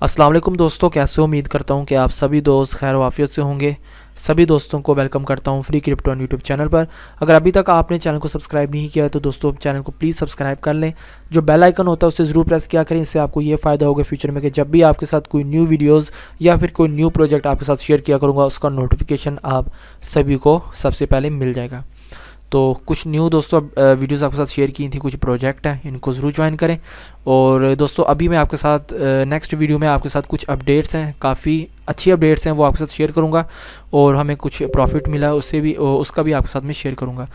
अस्सलाम वालेकुम दोस्तों, कैसे हो? उम्मीद करता हूँ कि आप सभी दोस्त खैर वाफियत से होंगे। सभी दोस्तों को वेलकम करता हूँ free crypto on YouTube channel पर। अगर अभी तक आपने चैनल को सब्सक्राइब नहीं किया है तो दोस्तों चैनल को प्लीज़ सब्सक्राइब कर लें। जो बेल आइकन होता है उसे ज़रूर प्रेस किया करें। इससे आपको ये फ़ायदा होगा फ्यूचर में कि जब भी आपके साथ कोई न्यू वीडियोज़ या फिर कोई न्यू प्रोजेक्ट आपके साथ शेयर किया करूँगा उसका नोटिफिकेशन आप सभी को सबसे पहले मिल जाएगा। तो कुछ न्यू दोस्तों वीडियोस आपके साथ शेयर की थी, कुछ प्रोजेक्ट हैं, इनको ज़रूर ज्वाइन करें। और दोस्तों अभी मैं आपके साथ नेक्स्ट वीडियो में आपके साथ कुछ अपडेट्स हैं, काफ़ी अच्छी अपडेट्स हैं, वो आपके साथ शेयर करूंगा। और हमें कुछ प्रॉफिट मिला उससे भी, उसका भी आपके साथ मैं शेयर करूंगा।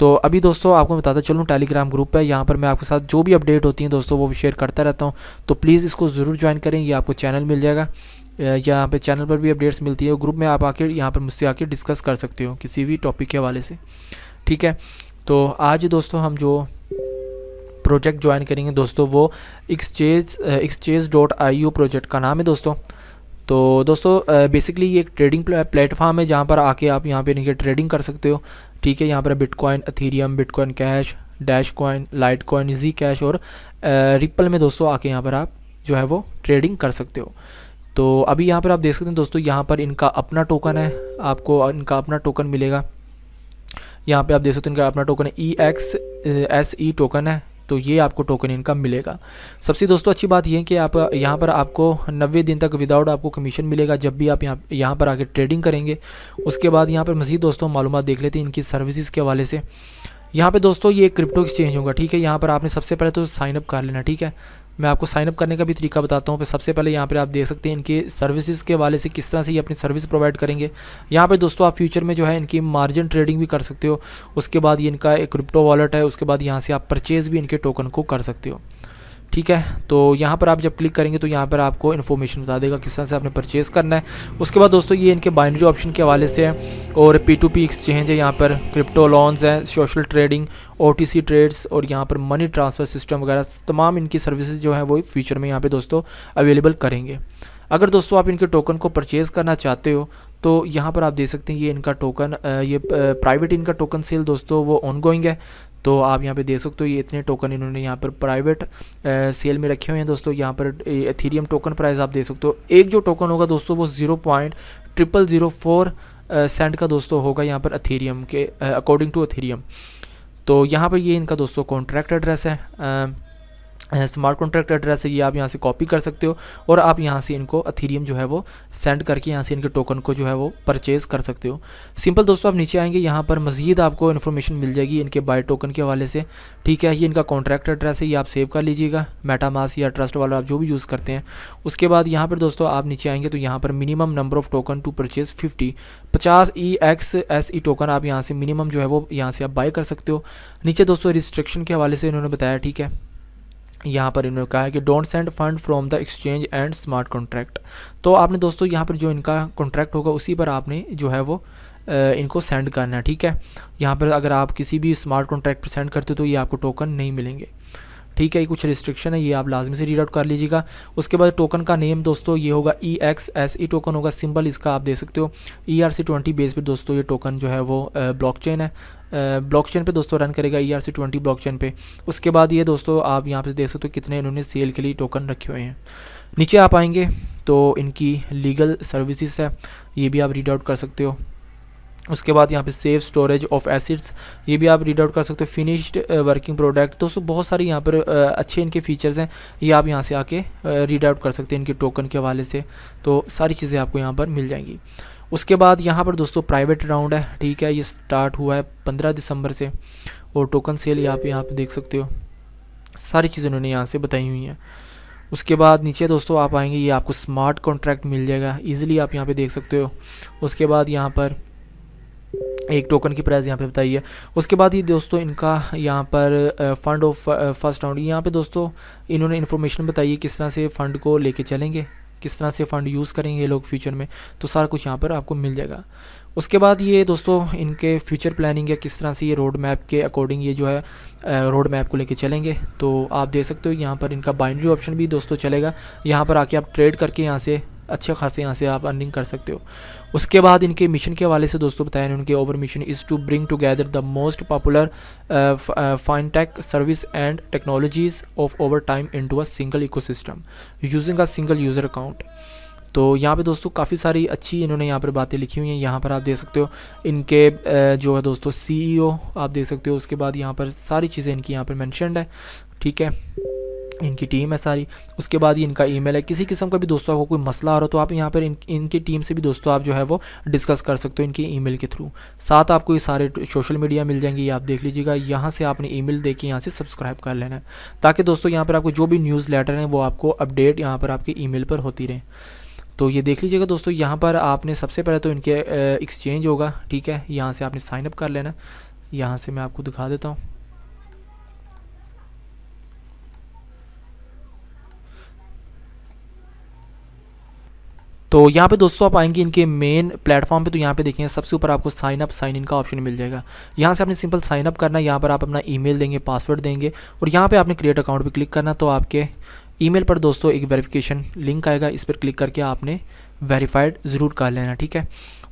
तो अभी दोस्तों आपको बताता चलूँ, टेलीग्राम ग्रुप है, यहाँ पर मैं आपके साथ जो भी अपडेट होती हैं दोस्तों वो भी शेयर करता रहता हूँ। तो प्लीज़ इसको ज़रूर ज्वाइन करें, ये आपको चैनल मिल जाएगा। यहाँ पे चैनल पर भी अपडेट्स मिलती है। ग्रुप में आप आके यहाँ पर मुझसे आके डिस्कस कर सकते हो किसी भी टॉपिक के हवाले से, ठीक है। तो आज दोस्तों हम जो प्रोजेक्ट ज्वाइन करेंगे दोस्तों वो Exchase.io प्रोजेक्ट का नाम है दोस्तों। तो दोस्तों बेसिकली ये एक ट्रेडिंग प्लेटफॉर्म है जहाँ पर आके आप यहाँ पे इनके ट्रेडिंग कर सकते हो, ठीक है। यहाँ पर bitcoin, ethereum, bitcoin cash, dash coin, litecoin, Zcash और रिपल में दोस्तों आके यहाँ पर आप जो है वो ट्रेडिंग कर सकते हो। तो अभी यहाँ पर आप देख सकते हैं दोस्तों, यहाँ पर इनका अपना टोकन है, आपको इनका अपना टोकन मिलेगा। यहाँ पे आप देख सकते हो इनका अपना टोकन है, EXSE टोकन है, तो ये आपको टोकन इनका मिलेगा। सबसे दोस्तों अच्छी बात ये है कि आप यहाँ पर आपको 90 दिन तक विदाउट आपको कमीशन मिलेगा जब भी आप यहाँ पर आके ट्रेडिंग करेंगे। उसके बाद यहाँ पर मज़ीद दोस्तों मालूमात देख लेते हैं इनकी सर्विसेज के हवाले से। यहाँ पे दोस्तों ये एक क्रिप्टो एक्सचेंज होगा, ठीक है। यहाँ पर आपने सबसे पहले तो साइन अप कर लेना, ठीक है। मैं आपको साइन अप करने का भी तरीका बताता हूँ। सबसे पहले यहाँ पर आप देख सकते हैं इनके सर्विसेज के हवाले से किस तरह से ये अपनी सर्विस प्रोवाइड करेंगे। यहाँ पे दोस्तों आप फ्यूचर में जो है इनकी मार्जिन ट्रेडिंग भी कर सकते हो। उसके बाद ये इनका एक क्रिप्टो वॉलेट है, उसके बाद यहाँ से आप परचेज़ भी इनके टोकन को कर सकते हो, ठीक है। तो यहाँ पर आप जब क्लिक करेंगे तो यहाँ पर आपको इन्फॉर्मेशन बता देगा किस तरह से आपने परचेज़ करना है। उसके बाद दोस्तों ये इनके बाइनरी ऑप्शन के हवाले से है और P2P एक्सचेंज है, यहाँ पर क्रिप्टो लॉन्स हैं, सोशल ट्रेडिंग, OTC ट्रेड्स और यहाँ पर मनी ट्रांसफ़र सिस्टम वगैरह तमाम इनकी सर्विसेज जो है वो फ्यूचर में यहाँ पे दोस्तों अवेलेबल करेंगे। अगर दोस्तों आप इनके टोकन को परचेज़ करना चाहते हो तो यहाँ पर आप देख सकते हैं ये इनका टोकन, ये प्राइवेट इनका टोकन सेल दोस्तों वो ऑनगोइंग है। तो आप यहाँ पे देख सकते हो ये इतने टोकन इन्होंने यहाँ पर प्राइवेट सेल में रखे हुए हैं दोस्तों। यहाँ पर एथेरियम टोकन प्राइस आप देख सकते हो, एक जो टोकन होगा दोस्तों वो 0.0004 सेंट का दोस्तों होगा यहाँ पर एथेरियम के अकॉर्डिंग टू एथेरियम। तो यहाँ पर ये इनका दोस्तों कॉन्ट्रैक्ट एड्रेस है, स्मार्ट कॉन्ट्रैक्ट एड्रेस है, ये आप यहाँ से कॉपी कर सकते हो और आप यहाँ से इनको एथेरियम जो है वो सेंड करके यहाँ से इनके टोकन को जो है वो परचेज़ कर सकते हो। सिंपल दोस्तों आप नीचे आएंगे, यहाँ पर मज़ीद आपको इन्फॉर्मेशन मिल जाएगी इनके बाय टोकन के हवाले से, ठीक है। ये इनका कॉन्ट्रैक्ट एड्रेस है, ये आप सेव कर लीजिएगा, मेटामास्क या ट्रस्ट वाला आप जो भी यूज़ करते हैं। उसके बाद यहाँ पर दोस्तों आप नीचे आएंगे तो यहाँ पर minimum number of token to purchase 50 EXSE token आप यहाँ से मिनिमम जो है वो यहाँ से आप बाय कर सकते हो। नीचे दोस्तों रिस्ट्रिक्शन के हवाले से इन्होंने बताया, ठीक है। यहाँ पर इन्होंने कहा है कि don't send fund from the exchange and smart contract. तो आपने दोस्तों यहाँ पर जो इनका कॉन्ट्रैक्ट होगा उसी पर आपने जो है वो इनको सेंड करना है, ठीक है। यहाँ पर अगर आप किसी भी स्मार्ट कॉन्ट्रैक्ट पर सेंड करते हो तो ये आपको टोकन नहीं मिलेंगे, ठीक है। ये कुछ रिस्ट्रिक्शन है, ये आप लाजमी से रीड आउट कर लीजिएगा। उसके बाद टोकन का नेम दोस्तों ये होगा EXSE टोकन होगा, सिंबल इसका आप देख सकते हो ERC20 बेस पे दोस्तों ये टोकन जो है वो ब्लॉकचेन है, ब्लॉकचेन पे दोस्तों रन करेगा ERC20 ब्लॉकचेन पे। उसके बाद ये दोस्तों आप यहाँ पे देख सकते हो कितने इन्होंने सेल के लिए टोकन रखे हुए हैं। नीचे आप आएंगे तो इनकी लीगल सर्विसेज है, ये भी आप रीड आउट कर सकते हो। उसके बाद यहाँ पे सेफ स्टोरेज ऑफ एसिड्स, ये भी आप रीड आउट कर सकते हो। फिनिश्ड वर्किंग प्रोडक्ट दोस्तों बहुत सारे यहाँ पर अच्छे इनके फीचर्स हैं, ये आप यहाँ से आके रीड आउट कर सकते हैं इनके टोकन के हवाले से। तो सारी चीज़ें आपको यहाँ पर मिल जाएंगी। उसके बाद यहाँ पर दोस्तों प्राइवेट राउंड है, ठीक है। ये स्टार्ट हुआ है 15 दिसंबर से और टोकन सेल यहाँ पे देख सकते हो, सारी चीज़ें उन्होंने यहाँ से बताई हुई हैं। उसके बाद नीचे दोस्तों आप आएंगे, ये आपको स्मार्ट कॉन्ट्रैक्ट मिल जाएगा, ईजिली आप यहाँ पे देख सकते हो। उसके बाद यहाँ पर एक टोकन की प्राइस यहाँ पे बताई है। उसके बाद ये दोस्तों इनका यहाँ पर फंड ऑफ फर्स्ट राउंड, यहाँ पे दोस्तों इन्होंने इन्फॉर्मेशन बताई है किस तरह से फ़ंड को लेके चलेंगे, किस तरह से फ़ंड यूज़ करेंगे ये लोग फ्यूचर में, तो सारा कुछ यहाँ पर आपको मिल जाएगा। उसके बाद ये दोस्तों इनके फ्यूचर प्लानिंग है, किस तरह से ये रोड मैप के अकॉर्डिंग ये जो है रोड मैप को लेके चलेंगे। तो आप देख सकते हो यहाँ पर इनका बाइनरी ऑप्शन भी दोस्तों चलेगा, यहाँ पर आके आप ट्रेड करके यहाँ से अच्छे खासे यहाँ से आप अर्निंग कर सकते हो। उसके बाद इनके मिशन के हवाले से दोस्तों बताया उनके our mission is to bring together the most popular fintech service and technologies of our time into a single ecosystem using a single user account. तो यहाँ पे दोस्तों काफ़ी सारी अच्छी इन्होंने यहाँ पर बातें लिखी हुई हैं। यहाँ पर आप देख सकते हो इनके जो है दोस्तों CEO आप देख सकते हो। उसके बाद यहाँ पर सारी चीज़ें इनकी यहाँ पर मेंशन्ड है, ठीक है, इनकी टीम है सारी। उसके बाद ये इनका ईमेल है। किसी किस्म का भी दोस्तों आपको कोई मसला आ रहा हो तो आप यहाँ पर इनकी टीम से भी दोस्तों आप जो है वो डिस्कस कर सकते हो इनके ईमेल के थ्रू। साथ आपको ये सारे सोशल मीडिया मिल जाएंगे, ये आप देख लीजिएगा। यहाँ से आपने ईमेल दे के यहाँ से सब्सक्राइब कर लेना है ताकि दोस्तों यहाँ पर आपको जो भी न्यूज़ लेटर हैं वो आपको अपडेट यहाँ पर आपके ईमेल पर होती रहे। तो ये देख लीजिएगा दोस्तों, यहाँ पर आपने सबसे पहले तो इनके एक्सचेंज होगा, ठीक है, यहाँ से आपने साइनअप कर लेना। यहाँ से मैं आपको दिखा देता हूँ। तो यहाँ पे दोस्तों आप आएंगे इनके मेन प्लेटफॉर्म पे, तो यहाँ पे देखेंगे सबसे ऊपर आपको साइन अप साइन इन का ऑप्शन मिल जाएगा। यहाँ से आपने सिंपल साइन अप करना है। यहाँ पर आप अपना ईमेल देंगे, पासवर्ड देंगे और यहाँ पे आपने क्रिएट अकाउंट पे क्लिक करना। तो आपके ईमेल पर दोस्तों एक वेरिफिकेशन लिंक आएगा, इस पर क्लिक करके आपने वेरीफाइड ज़रूर कर लेना, ठीक है।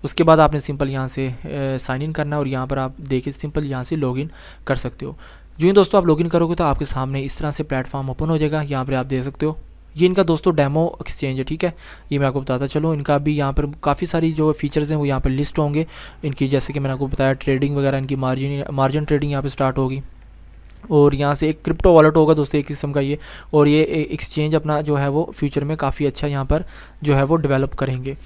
उसके बाद आपने सिंपल यहाँ से साइन इन करना और यहाँ पर आप देखिए सिंपल यहाँ से लॉगिन कर सकते हो। जो ही दोस्तों आप लॉगिन करोगे तो आपके सामने इस तरह से प्लेटफॉर्म ओपन हो जाएगा। यहाँ पर आप देख सकते हो ये इनका दोस्तों डेमो एक्सचेंज है, ठीक है। ये मैं आपको बताता चलो, इनका भी यहाँ पर काफ़ी सारी जो फीचर्स हैं वो यहाँ पर लिस्ट होंगे इनकी। जैसे कि मैंने आपको बताया ट्रेडिंग वगैरह, इनकी मार्जिन ट्रेडिंग यहाँ पे स्टार्ट होगी और यहाँ से एक क्रिप्टो वॉलेट होगा दोस्तों एक किस्म का ये। और ये एक्सचेंज अपना जो है वो फ्यूचर में काफ़ी अच्छा यहाँ पर जो है वो डेवलप करेंगे।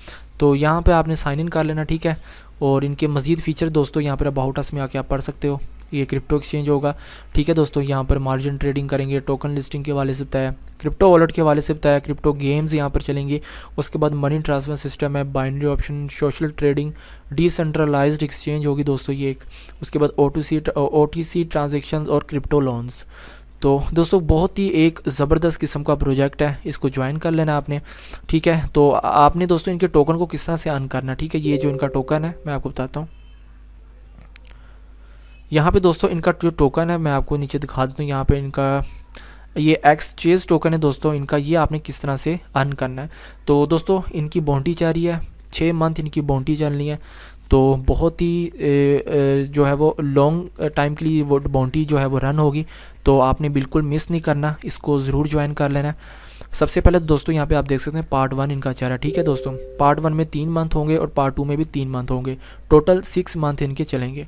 तो यहाँ पे आपने साइन इन कर लेना, ठीक है। और इनके मज़ीद फ़ीचर दोस्तों यहाँ पर अबाउट अस में आके आप पढ़ सकते हो। ये क्रिप्टो एक्सचेंज होगा, ठीक है दोस्तों। यहाँ पर मार्जिन ट्रेडिंग करेंगे, टोकन लिस्टिंग के हवाले से बताया, क्रिप्टो वॉलेट के हवाले से बताया, क्रिप्टो गेम्स यहाँ पर चलेंगे। उसके बाद मनी ट्रांसफ़र सिस्टम है, binary option, social trading, decentralised exchange होगी दोस्तों ये एक। उसके बाद OTC ट्रांजेक्शन और क्रिप्टो लोन्स। तो दोस्तों बहुत ही एक ज़बरदस्त किस्म का प्रोजेक्ट है, इसको ज्वाइन कर लेना आपने, ठीक है। तो आपने दोस्तों इनके टोकन को किस तरह से अर्न करना, ठीक है। ये जो इनका टोकन है मैं आपको बताता हूँ। यहाँ पे दोस्तों इनका जो टोकन है मैं आपको नीचे दिखा देता हूँ। यहाँ पे इनका ये एक्सचेज टोकन है दोस्तों इनका, ये आपने किस तरह से अर्न करना है। तो दोस्तों इनकी बाउंटी चल रही है, 6 मंथ इनकी बाउंटी चलनी है। तो बहुत ही जो है वो लॉन्ग टाइम के लिए वो बाउंटी जो है वो रन होगी। तो आपने बिल्कुल मिस नहीं करना, इसको ज़रूर ज्वाइन कर लेना है। सबसे पहले दोस्तों यहाँ पे आप देख सकते हैं पार्ट 1 इनका चल रहा है, ठीक है दोस्तों। पार्ट 1 में 3 मंथ होंगे और पार्ट 2 में भी 3 मंथ होंगे, टोटल 6 मंथ इनके चलेंगे।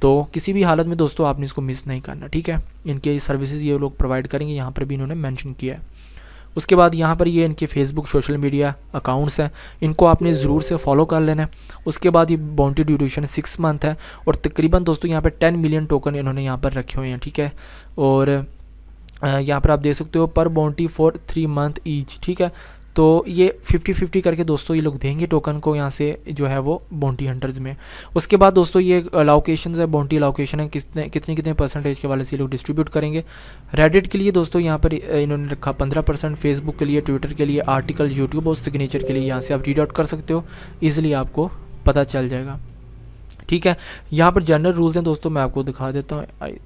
तो किसी भी हालत में दोस्तों आपने इसको मिस नहीं करना, ठीक है। इनके सर्विसेज ये लोग प्रोवाइड करेंगे, यहाँ पर भी इन्होंने मेंशन किया है। उसके बाद यहाँ पर ये इनके फेसबुक सोशल मीडिया अकाउंट्स हैं, इनको आपने ज़रूर से फॉलो कर लेना है। उसके बाद ये बाउंटी ड्यूरेशन 6 मंथ है और तकरीबन दोस्तों यहाँ पर 10 मिलियन टोकन इन्होंने यहाँ पर रखे हुए हैं, ठीक है। और यहाँ पर आप देख सकते हो पर बाउंटी फॉर 3 मंथ ईच, ठीक है। तो ये 50-50 करके दोस्तों ये लोग देंगे टोकन को यहाँ से जो है वो बाउंटी हंटर्स में। उसके बाद दोस्तों ये अलाउकेशन है, बाउंटी अलाउकेशन है, कितने परसेंटेज के वाले से ये लोग डिस्ट्रीब्यूट करेंगे। रेडिट के लिए दोस्तों यहाँ पर इन्होंने रखा 15%, फेसबुक के लिए, ट्विटर के लिए, आर्टिकल, यूट्यूब और सिग्नेचर के लिए यहाँ से आप रीड आउट कर सकते हो, ईजिली आपको पता चल जाएगा, ठीक है। यहाँ पर जनरल रूल्स हैं दोस्तों, मैं आपको दिखा देता हूँ।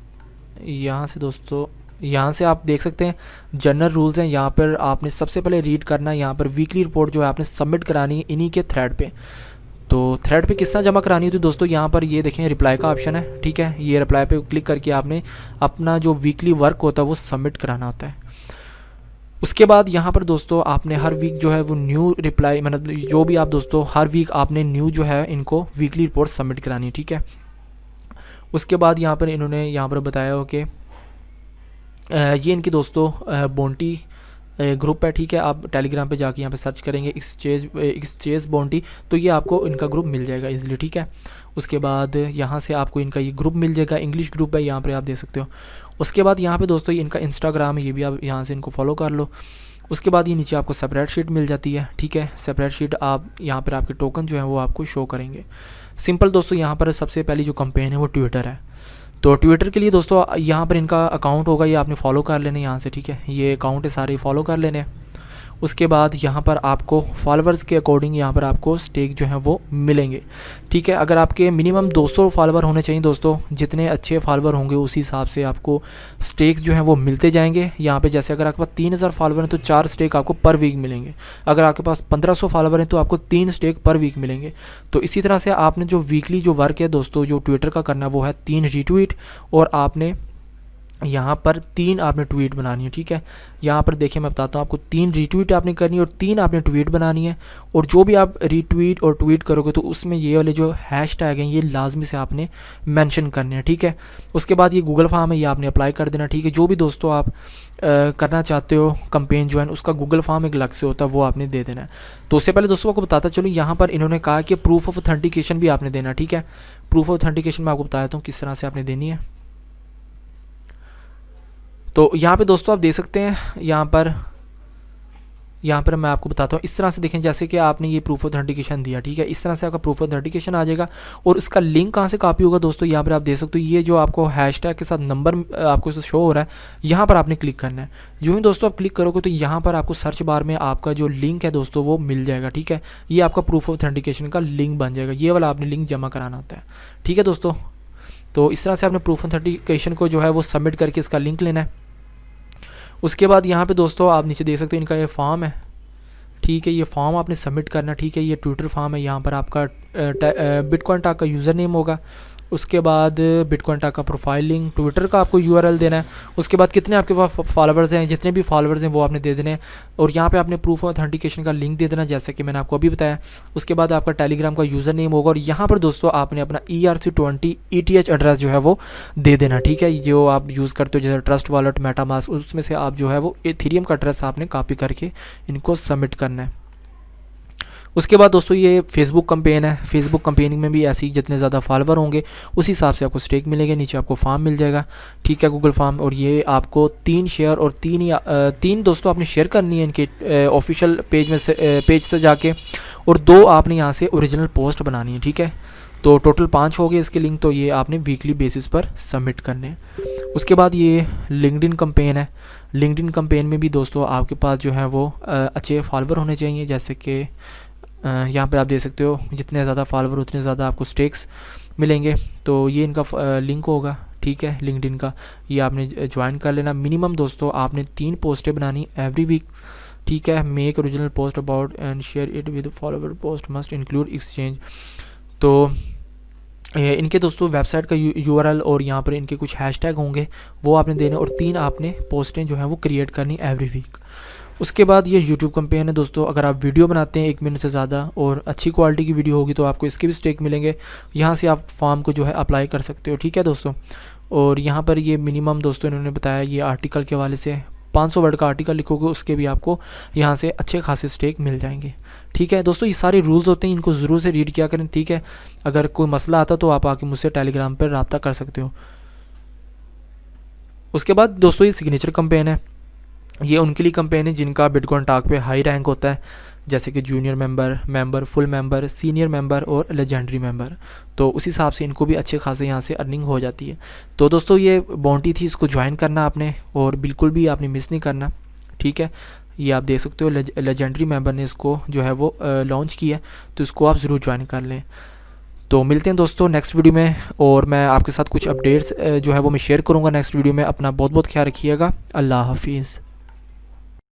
यहाँ से दोस्तों यहाँ से आप देख सकते हैं जनरल रूल्स हैं। यहाँ पर आपने सबसे पहले रीड करना है, यहाँ पर वीकली रिपोर्ट जो है आपने सबमिट करानी है इन्हीं के थ्रेड पे। तो थ्रेड पे किस तरह जमा करानी है, तो दोस्तों यहाँ पर ये देखें रिप्लाई का ऑप्शन है, ठीक है। ये रिप्लाई पे क्लिक करके आपने अपना जो वीकली वर्क होता है वो सबमिट कराना होता है। उसके बाद यहाँ पर दोस्तों आपने हर वीक जो है वो न्यू रिप्लाई, मतलब जो भी आप दोस्तों हर वीक आपने न्यू जो है इनको वीकली रिपोर्ट सबमिट करानी है, ठीक है। उसके बाद यहाँ पर इन्होंने यहाँ पर बताया हो कि ये इनकी दोस्तों बाउंटी ग्रुप है, ठीक है। आप टेलीग्राम पे जाके यहाँ पे सर्च करेंगे एक्सचेज बाउंटी, तो ये आपको इनका ग्रुप मिल जाएगा इजीली, ठीक है। उसके बाद यहाँ से आपको इनका ये ग्रुप मिल जाएगा, इंग्लिश ग्रुप है, यहाँ पे आप देख सकते हो। उसके बाद यहाँ पे दोस्तों ये इनका इंस्टाग्राम है, ये भी आप यहाँ से इनको फॉलो कर लो। उसके बाद ये नीचे आपको सेपरेट शीट मिल जाती है, ठीक है। सेपरेट शीट आप यहाँ पर आपके टोकन जो है वो आपको शो करेंगे। सिंपल दोस्तों यहाँ पर सबसे पहली जो कंपेन है वो ट्विटर है। तो ट्विटर के लिए दोस्तों यहाँ पर इनका अकाउंट होगा, ये आपने फॉलो कर लेने यहाँ से, ठीक है। ये अकाउंट है सारे फॉलो कर लेने। उसके बाद यहाँ पर आपको फॉलोअर्स के अकॉर्डिंग यहाँ पर आपको स्टेक जो है वो मिलेंगे, ठीक है। अगर आपके मिनिमम 200 फॉलोअर होने चाहिए दोस्तों, जितने अच्छे फॉलोअर होंगे उसी हिसाब से आपको स्टेक जो है वो मिलते जाएंगे। यहाँ पे जैसे अगर आपके पास 3000 फॉलोअर हैं तो 4 स्टेक आपको पर वीक मिलेंगे। अगर आपके पास 1500 फॉलोअर हैं तो आपको 3 स्टेक पर वीक मिलेंगे। तो इसी तरह से आपने जो वीकली जो वर्क है दोस्तों जो ट्विटर का करना वो है 3 रीट्वीट, और आपने यहाँ पर 3 आपने ट्वीट बनानी है, ठीक है। यहाँ पर देखिए मैं बताता हूँ आपको, 3 रीट्वीट आपने करनी है और 3 आपने ट्वीट बनानी है। और जो भी आप रीट्वीट और ट्वीट करोगे तो उसमें ये वाले जो हैशटैग हैं ये लाजमी से आपने मेंशन करने हैं, ठीक है। उसके बाद ये गूगल फॉर्म है, ये आपने अप्लाई कर देना, ठीक है। जो भी दोस्तों आप करना चाहते हो कंपेन ज्वाइन, उसका गूगल फॉर्म एक अलग से होता है, वो आपने दे देना है। तो उससे पहले दोस्तों आपको बताता चलो, यहाँ पर इन्होंने कहा कि प्रूफ ऑफ ऑथेंटिकेशन भी आपने देना, ठीक है। प्रूफ ऑफ ऑथेंटिकेशन मैं आपको बताया हूँ किस तरह से आपने देनी है। तो यहाँ पे दोस्तों आप दे सकते हैं, यहाँ पर मैं आपको बताता हूँ इस तरह से देखें, जैसे कि आपने ये प्रूफ ऑथेंटिकेशन दिया, ठीक है। इस तरह से आपका प्रूफ ऑथेंटिकेशन आ जाएगा और इसका लिंक कहाँ से कॉपी होगा दोस्तों, यहाँ पर आप देख सकते हो, ये जो आपको हैशटैग के साथ नंबर आपको शो हो रहा है, यहाँ पर आपने क्लिक करना है। जो ही दोस्तों आप क्लिक करोगे तो यहाँ पर आपको सर्च बार में आपका जो लिंक है दोस्तों वो मिल जाएगा, ठीक है। ये आपका प्रूफ ऑथेंटिकेशन का लिंक बन जाएगा, ये वाला आपने लिंक जमा कराना होता है, ठीक है दोस्तों। तो इस तरह से आपने प्रूफ ऑथेंटिकेशन को जो है वो सबमिट करके इसका लिंक लेना है। उसके बाद यहाँ पे दोस्तों आप नीचे देख सकते हो इनका ये फॉर्म है, ठीक है। ये फॉर्म आपने सबमिट करना, ठीक है। ये ट्विटर फॉर्म है, यहाँ पर आपका बिटकॉइन टॉक का यूज़र नेम होगा। उसके बाद बिटकॉइन टॉक का प्रोफाइल लिंक, ट्विटर का आपको यूआरएल देना है। उसके बाद कितने आपके पास फॉलोअर्स हैं, जितने भी फॉलोअर्स हैं वो आपने दे देने हैं। और यहाँ पे आपने प्रूफ ऑफ ऑथेंटिकेशन का लिंक दे देना, जैसा कि मैंने आपको अभी बताया। उसके बाद आपका टेलीग्राम का यूज़र नेम होगा और यहाँ पर दोस्तों आपने अपना ERC20 ETH एड्रेस जो है वो दे देना, ठीक है। जो आप यूज़ करते हो जैसे ट्रस्ट वॉलेट, मेटामास्क, उसमें से आप जो है वो एथेरियम का एड्रेस आपने कॉपी करके इनको सबमिट करना है। उसके बाद दोस्तों ये फेसबुक कैंपेन है, फेसबुक कैंपेनिंग में भी ऐसे ही जितने ज़्यादा फॉलोवर होंगे उसी हिसाब से आपको स्टेक मिलेंगे। नीचे आपको फॉर्म मिल जाएगा, ठीक है, गूगल फॉर्म। और ये आपको 3 शेयर और 3 दोस्तों आपने शेयर करनी है इनके ऑफिशियल पेज से जाके, और 2 आपने यहाँ से ओरिजिनल पोस्ट बनानी है, ठीक है। तो टोटल 5 हो गए इसके लिंक, तो ये आपने वीकली बेसिस पर सबमिट करने हैं। उसके बाद ये लिंक्डइन कैंपेन है। लिंक्डइन कैंपेन में भी दोस्तों आपके पास जो है वो अच्छे फॉलोवर होने चाहिए, जैसे कि यहाँ पे आप देख सकते हो जितने ज़्यादा फॉलोवर उतने ज़्यादा आपको स्टेक्स मिलेंगे। तो ये इनका लिंक होगा, ठीक है, लिंक्डइन का। ये आपने ज्वाइन कर लेना। मिनिमम दोस्तों आपने 3 पोस्टें बनानी एवरी वीक, ठीक है। Make original post about and share it with follower, post must include exchange. तो इनके दोस्तों वेबसाइट का URL और यहाँ पर इनके कुछ हैशटैग होंगे वो आपने देने, और 3 आपने पोस्टें जो हैं वो क्रिएट करनी एवरी वीक। उसके बाद ये यूट्यूब कैंपेन है दोस्तों। अगर आप वीडियो बनाते हैं 1 मिनट से ज़्यादा और अच्छी क्वालिटी की वीडियो होगी तो आपको इसके भी स्टेक मिलेंगे। यहाँ से आप फॉर्म को जो है अप्लाई कर सकते हो, ठीक है दोस्तों। और यहाँ पर ये मिनिमम दोस्तों इन्होंने बताया, ये आर्टिकल के हवाले से 500 वर्ड का आर्टिकल लिखोगे उसके भी आपको यहाँ से अच्छे खासे स्टेक मिल जाएंगे, ठीक है दोस्तों। ये सारे रूल्स होते हैं, इनको ज़रूर से रीड किया करें, ठीक है। अगर कोई मसला आता तो आप आके मुझसे टेलीग्राम पर रब्ता कर सकते हो। उसके बाद दोस्तों ये सिग्नेचर कैंपेन है। ये उनके लिए कैंपेन है जिनका बिटकॉइन टॉक पे हाई रैंक होता है, जैसे कि junior member, full member, senior member और लेजेंडरी मेंबर। तो उस हिसाब से इनको भी अच्छे खासे यहाँ से अर्निंग हो जाती है। तो दोस्तों ये बाउंटी थी, इसको ज्वाइन करना आपने और बिल्कुल भी आपने मिस नहीं करना, ठीक है। ये आप देख सकते हो लेजेंडरी मेंबर ने इसको जो है वो लॉन्च किया, तो इसको आप ज़रूर ज्वाइन कर लें। तो मिलते हैं दोस्तों नेक्स्ट वीडियो में, और मैं आपके साथ कुछ अपडेट्स जो है वो मैं शेयर करूँगा नेक्स्ट वीडियो में। अपना बहुत बहुत ख्याल रखिएगा। अल्लाह हाफिज़।